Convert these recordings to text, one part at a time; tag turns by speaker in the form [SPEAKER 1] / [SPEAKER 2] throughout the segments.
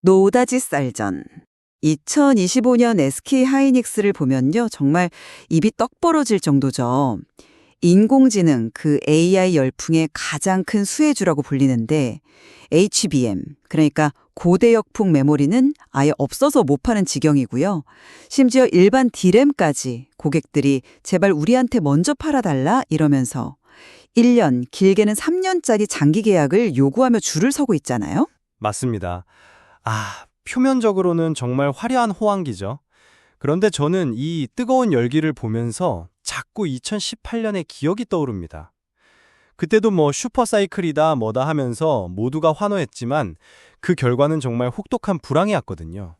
[SPEAKER 1] 노다지 쌀전. 2025년 SK 하이닉스를 보면요. 정말 입이 떡 벌어질 정도죠. 인공지능, 그 AI 열풍의 가장 큰 수혜주라고 불리는데 HBM, 그러니까 고대역풍 메모리는 아예 없어서 못 파는 지경이고요. 심지어 일반 D램까지 고객들이 제발 우리한테 먼저 팔아달라 이러면서 1년, 길게는 3년짜리 장기 계약을 요구하며 줄을 서고 있잖아요.
[SPEAKER 2] 맞습니다. 표면적으로는 정말 화려한 호황기죠. 그런데 저는 이 뜨거운 열기를 보면서 자꾸 2018년의 기억이 떠오릅니다. 그때도 슈퍼사이클이다 뭐다 하면서 모두가 환호했지만 그 결과는 정말 혹독한 불황이었거든요.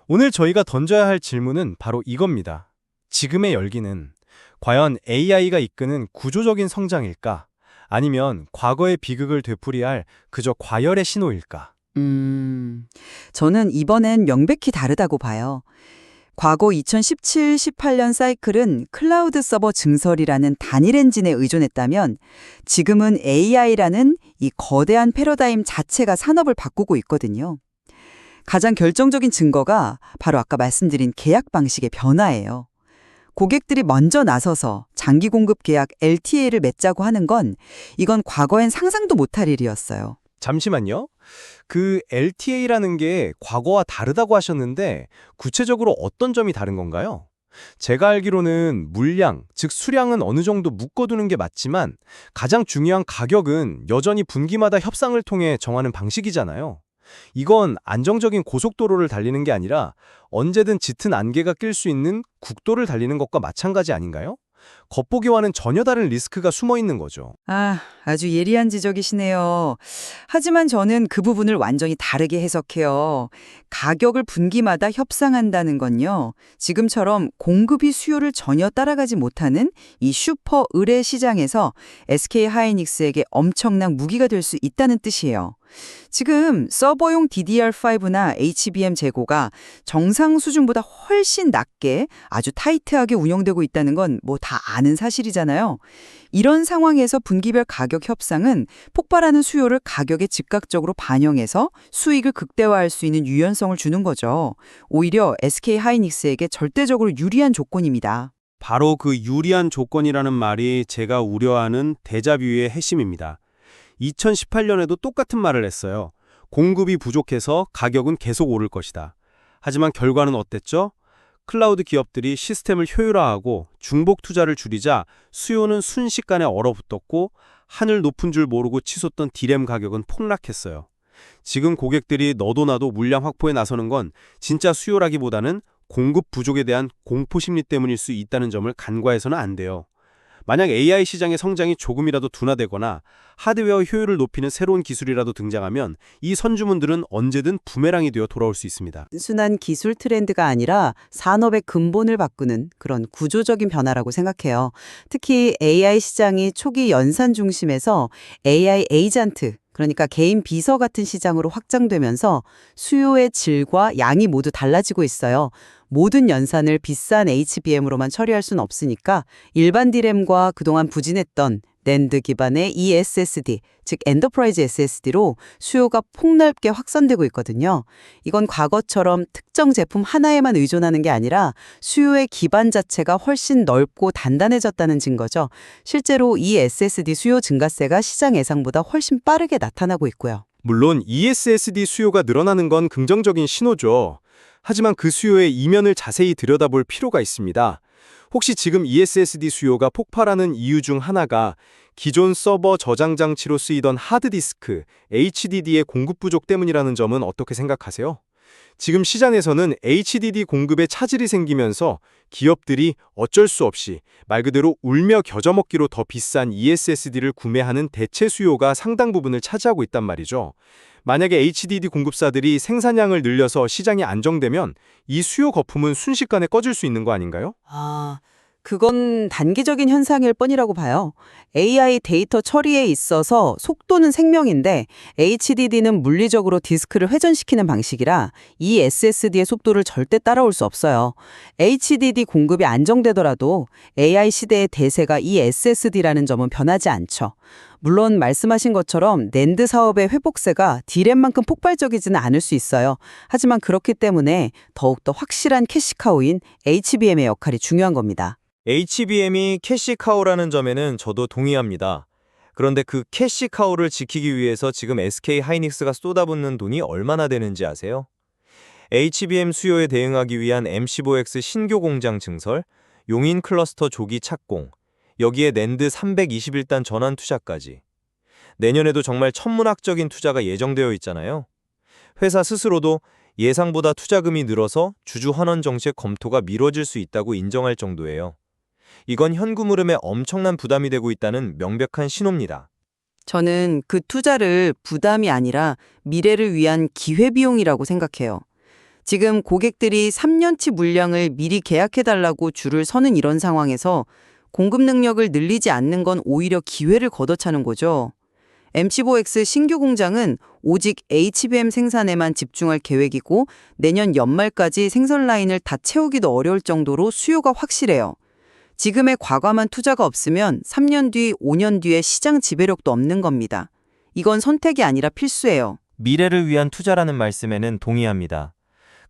[SPEAKER 2] 오늘 저희가 던져야 할 질문은 바로 이겁니다. 지금의 열기는 과연 AI가 이끄는 구조적인 성장일까? 아니면 과거의 비극을 되풀이할 그저 과열의 신호일까?
[SPEAKER 1] 저는 이번엔 명백히 다르다고 봐요. 과거 2017, 18년 사이클은 클라우드 서버 증설이라는 단일 엔진에 의존했다면 지금은 AI라는 이 거대한 패러다임 자체가 산업을 바꾸고 있거든요. 가장 결정적인 증거가 바로 아까 말씀드린 계약 방식의 변화예요. 고객들이 먼저 나서서 장기 공급 계약 LTA를 맺자고 하는 건 이건 과거엔 상상도 못할 일이었어요.
[SPEAKER 2] 잠시만요. 그 LTA라는 게 과거와 다르다고 하셨는데 구체적으로 어떤 점이 다른 건가요? 제가 알기로는 물량, 즉 수량은 어느 정도 묶어두는 게 맞지만 가장 중요한 가격은 여전히 분기마다 협상을 통해 정하는 방식이잖아요. 이건 안정적인 고속도로를 달리는 게 아니라 언제든 짙은 안개가 낄 수 있는 국도를 달리는 것과 마찬가지 아닌가요? 겉보기와는 전혀 다른 리스크가 숨어 있는 거죠.
[SPEAKER 1] 아주 예리한 지적이시네요. 하지만 저는 그 부분을 완전히 다르게 해석해요. 가격을 분기마다 협상한다는 건요. 지금처럼 공급이 수요를 전혀 따라가지 못하는 이 슈퍼 의뢰 시장에서 SK 하이닉스에게 엄청난 무기가 될 수 있다는 뜻이에요. 지금 서버용 DDR5나 HBM 재고가 정상 수준보다 훨씬 낮게 아주 타이트하게 운영되고 있다는 건 다 아는 사실이잖아요. 이런 상황에서 분기별 가격 협상은 폭발하는 수요를 가격에 즉각적으로 반영해서 수익을 극대화할 수 있는 유연성을 주는 거죠. 오히려 SK 하이닉스에게 절대적으로 유리한 조건입니다.
[SPEAKER 3] 바로 그 유리한 조건이라는 말이 제가 우려하는 데자뷰의 핵심입니다. 2018년에도 똑같은 말을 했어요. 공급이 부족해서 가격은 계속 오를 것이다. 하지만 결과는 어땠죠? 클라우드 기업들이 시스템을 효율화하고 중복 투자를 줄이자 수요는 순식간에 얼어붙었고 하늘 높은 줄 모르고 치솟던 D램 가격은 폭락했어요. 지금 고객들이 너도 나도 물량 확보에 나서는 건 진짜 수요라기보다는 공급 부족에 대한 공포심리 때문일 수 있다는 점을 간과해서는 안 돼요. 만약 AI 시장의 성장이 조금이라도 둔화되거나 하드웨어 효율을 높이는 새로운 기술이라도 등장하면 이 선주문들은 언제든 부메랑이 되어 돌아올 수 있습니다.
[SPEAKER 1] 단순한 기술 트렌드가 아니라 산업의 근본을 바꾸는 그런 구조적인 변화라고 생각해요. 특히 AI 시장이 초기 연산 중심에서 AI 에이전트, 그러니까 개인 비서 같은 시장으로 확장되면서 수요의 질과 양이 모두 달라지고 있어요. 모든 연산을 비싼 HBM으로만 처리할 수는 없으니까 일반 D램과 그동안 부진했던 낸드 기반의 ESSD, 즉 엔터프라이즈 SSD로 수요가 폭넓게 확산되고 있거든요. 이건 과거처럼 특정 제품 하나에만 의존하는 게 아니라 수요의 기반 자체가 훨씬 넓고 단단해졌다는 증거죠. 실제로 이 SSD 수요 증가세가 시장 예상보다 훨씬 빠르게 나타나고 있고요.
[SPEAKER 2] 물론 ESSD 수요가 늘어나는 건 긍정적인 신호죠. 하지만 그 수요의 이면을 자세히 들여다볼 필요가 있습니다. 혹시 지금 ESSD 수요가 폭발하는 이유 중 하나가 기존 서버 저장 장치로 쓰이던 하드디스크, HDD의 공급 부족 때문이라는 점은 어떻게 생각하세요? 지금 시장에서는 HDD 공급에 차질이 생기면서 기업들이 어쩔 수 없이 말 그대로 울며 겨져먹기로 더 비싼 ESSD를 구매하는 대체 수요가 상당 부분을 차지하고 있단 말이죠. 만약에 HDD 공급사들이 생산량을 늘려서 시장이 안정되면 이 수요 거품은 순식간에 꺼질 수 있는 거 아닌가요?
[SPEAKER 1] 그건 단기적인 현상일 뿐이라고 봐요. AI 데이터 처리에 있어서 속도는 생명인데 HDD는 물리적으로 디스크를 회전시키는 방식이라 이 SSD의 속도를 절대 따라올 수 없어요. HDD 공급이 안정되더라도 AI 시대의 대세가 이 SSD라는 점은 변하지 않죠. 물론 말씀하신 것처럼 낸드 사업의 회복세가 디램만큼 폭발적이지는 않을 수 있어요. 하지만 그렇기 때문에 더욱더 확실한 캐시카우인 HBM의 역할이 중요한 겁니다.
[SPEAKER 4] HBM이 캐시카우라는 점에는 저도 동의합니다. 그런데 그 캐시카우를 지키기 위해서 지금 SK 하이닉스가 쏟아붓는 돈이 얼마나 되는지 아세요? HBM 수요에 대응하기 위한 M15X 신규 공장 증설, 용인 클러스터 조기 착공, 여기에 낸드 321단 전환 투자까지. 내년에도 정말 천문학적인 투자가 예정되어 있잖아요. 회사 스스로도 예상보다 투자금이 늘어서 주주 환원 정책 검토가 미뤄질 수 있다고 인정할 정도예요. 이건 현금 흐름에 엄청난 부담이 되고 있다는 명백한 신호입니다.
[SPEAKER 1] 저는 그 투자를 부담이 아니라 미래를 위한 기회비용이라고 생각해요. 지금 고객들이 3년치 물량을 미리 계약해달라고 줄을 서는 이런 상황에서 공급 능력을 늘리지 않는 건 오히려 기회를 걷어차는 거죠. M15X 신규 공장은 오직 HBM 생산에만 집중할 계획이고 내년 연말까지 생산 라인을 다 채우기도 어려울 정도로 수요가 확실해요. 지금의 과감한 투자가 없으면 3년 뒤, 5년 뒤에 시장 지배력도 없는 겁니다. 이건 선택이 아니라 필수예요.
[SPEAKER 4] 미래를 위한 투자라는 말씀에는 동의합니다.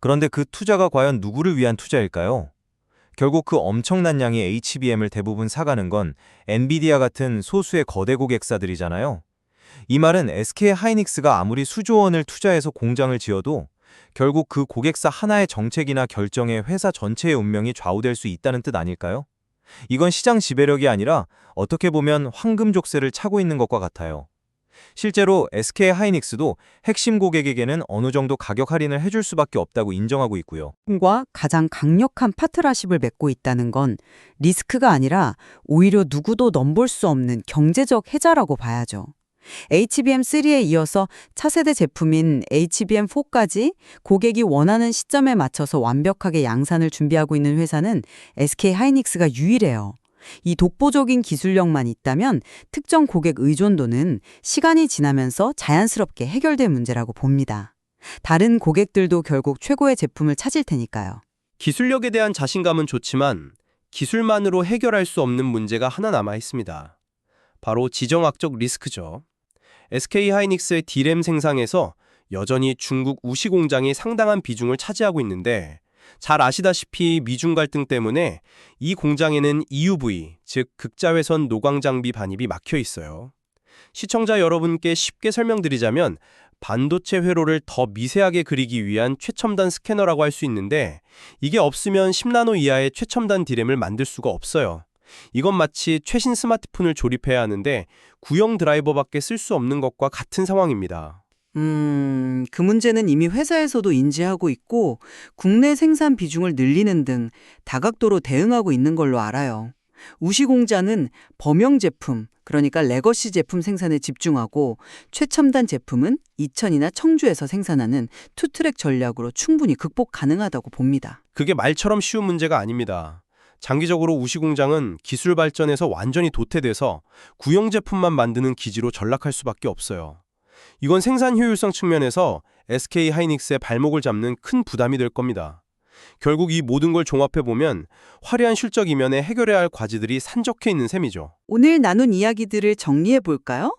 [SPEAKER 4] 그런데 그 투자가 과연 누구를 위한 투자일까요? 결국 그 엄청난 양의 HBM을 대부분 사가는 건 엔비디아 같은 소수의 거대 고객사들이잖아요. 이 말은 SK 하이닉스가 아무리 수조 원을 투자해서 공장을 지어도 결국 그 고객사 하나의 정책이나 결정에 회사 전체의 운명이 좌우될 수 있다는 뜻 아닐까요? 이건 시장 지배력이 아니라 어떻게 보면 황금 족쇄를 차고 있는 것과 같아요. 실제로 SK 하이닉스도 핵심 고객에게는 어느 정도 가격 할인을 해줄 수밖에 없다고 인정하고 있고요.
[SPEAKER 1] 과 가장 강력한 파트너십을 맺고 있다는 건 리스크가 아니라 오히려 누구도 넘볼 수 없는 경제적 해자라고 봐야죠. HBM3에 이어서 차세대 제품인 HBM4까지 고객이 원하는 시점에 맞춰서 완벽하게 양산을 준비하고 있는 회사는 SK 하이닉스가 유일해요. 이 독보적인 기술력만 있다면 특정 고객 의존도는 시간이 지나면서 자연스럽게 해결될 문제라고 봅니다. 다른 고객들도 결국 최고의 제품을 찾을 테니까요.
[SPEAKER 3] 기술력에 대한 자신감은 좋지만 기술만으로 해결할 수 없는 문제가 하나 남아 있습니다. 바로 지정학적 리스크죠. SK 하이닉스의 D램 생산에서 여전히 중국 우시 공장이 상당한 비중을 차지하고 있는데 잘 아시다시피 미중 갈등 때문에 이 공장에는 EUV, 즉 극자외선 노광 장비 반입이 막혀 있어요. 시청자 여러분께 쉽게 설명드리자면 반도체 회로를 더 미세하게 그리기 위한 최첨단 스캐너라고 할 수 있는데 이게 없으면 10나노 이하의 최첨단 D램을 만들 수가 없어요. 이건 마치 최신 스마트폰을 조립해야 하는데 구형 드라이버밖에 쓸 수 없는 것과 같은 상황입니다.
[SPEAKER 1] 그 문제는 이미 회사에서도 인지하고 있고 국내 생산 비중을 늘리는 등 다각도로 대응하고 있는 걸로 알아요. 우시 공장은 범용 제품, 그러니까 레거시 제품 생산에 집중하고 최첨단 제품은 이천이나 청주에서 생산하는 투트랙 전략으로 충분히 극복 가능하다고 봅니다.
[SPEAKER 3] 그게 말처럼 쉬운 문제가 아닙니다. 장기적으로 우시 공장은 기술 발전에서 완전히 도태돼서 구형 제품만 만드는 기지로 전락할 수밖에 없어요. 이건 생산 효율성 측면에서 SK 하이닉스의 발목을 잡는 큰 부담이 될 겁니다. 결국 이 모든 걸 종합해보면 화려한 실적 이면에 해결해야 할 과제들이 산적해 있는 셈이죠.
[SPEAKER 1] 오늘 나눈 이야기들을 정리해 볼까요?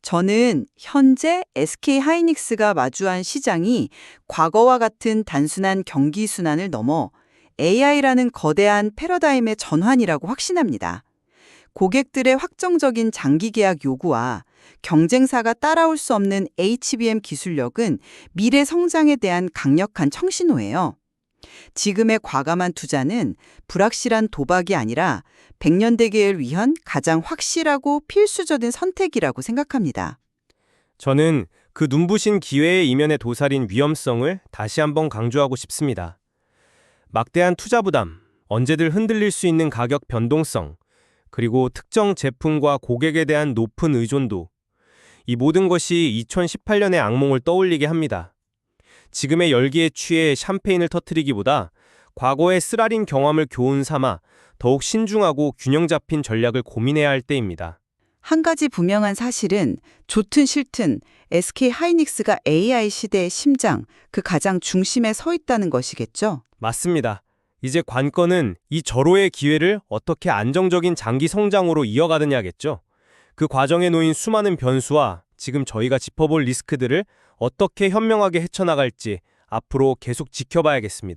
[SPEAKER 1] 저는 현재 SK 하이닉스가 마주한 시장이 과거와 같은 단순한 경기 순환을 넘어 AI라는 거대한 패러다임의 전환이라고 확신합니다. 고객들의 확정적인 장기 계약 요구와 경쟁사가 따라올 수 없는 HBM 기술력은 미래 성장에 대한 강력한 청신호예요. 지금의 과감한 투자는 불확실한 도박이 아니라 100년 대계를 위한 가장 확실하고 필수적인 선택이라고 생각합니다.
[SPEAKER 4] 저는 그 눈부신 기회의 이면에 도사린 위험성을 다시 한번 강조하고 싶습니다. 막대한 투자 부담, 언제든 흔들릴 수 있는 가격 변동성, 그리고 특정 제품과 고객에 대한 높은 의존도, 이 모든 것이 2018년의 악몽을 떠올리게 합니다. 지금의 열기에 취해 샴페인을 터뜨리기보다 과거의 쓰라린 경험을 교훈 삼아 더욱 신중하고 균형 잡힌 전략을 고민해야 할 때입니다.
[SPEAKER 1] 한 가지 분명한 사실은 좋든 싫든 SK 하이닉스가 AI 시대의 심장, 그 가장 중심에 서 있다는 것이겠죠.
[SPEAKER 4] 맞습니다. 이제 관건은 이 절호의 기회를 어떻게 안정적인 장기 성장으로 이어가느냐겠죠. 그 과정에 놓인 수많은 변수와 지금 저희가 짚어볼 리스크들을 어떻게 현명하게 헤쳐나갈지 앞으로 계속 지켜봐야겠습니다.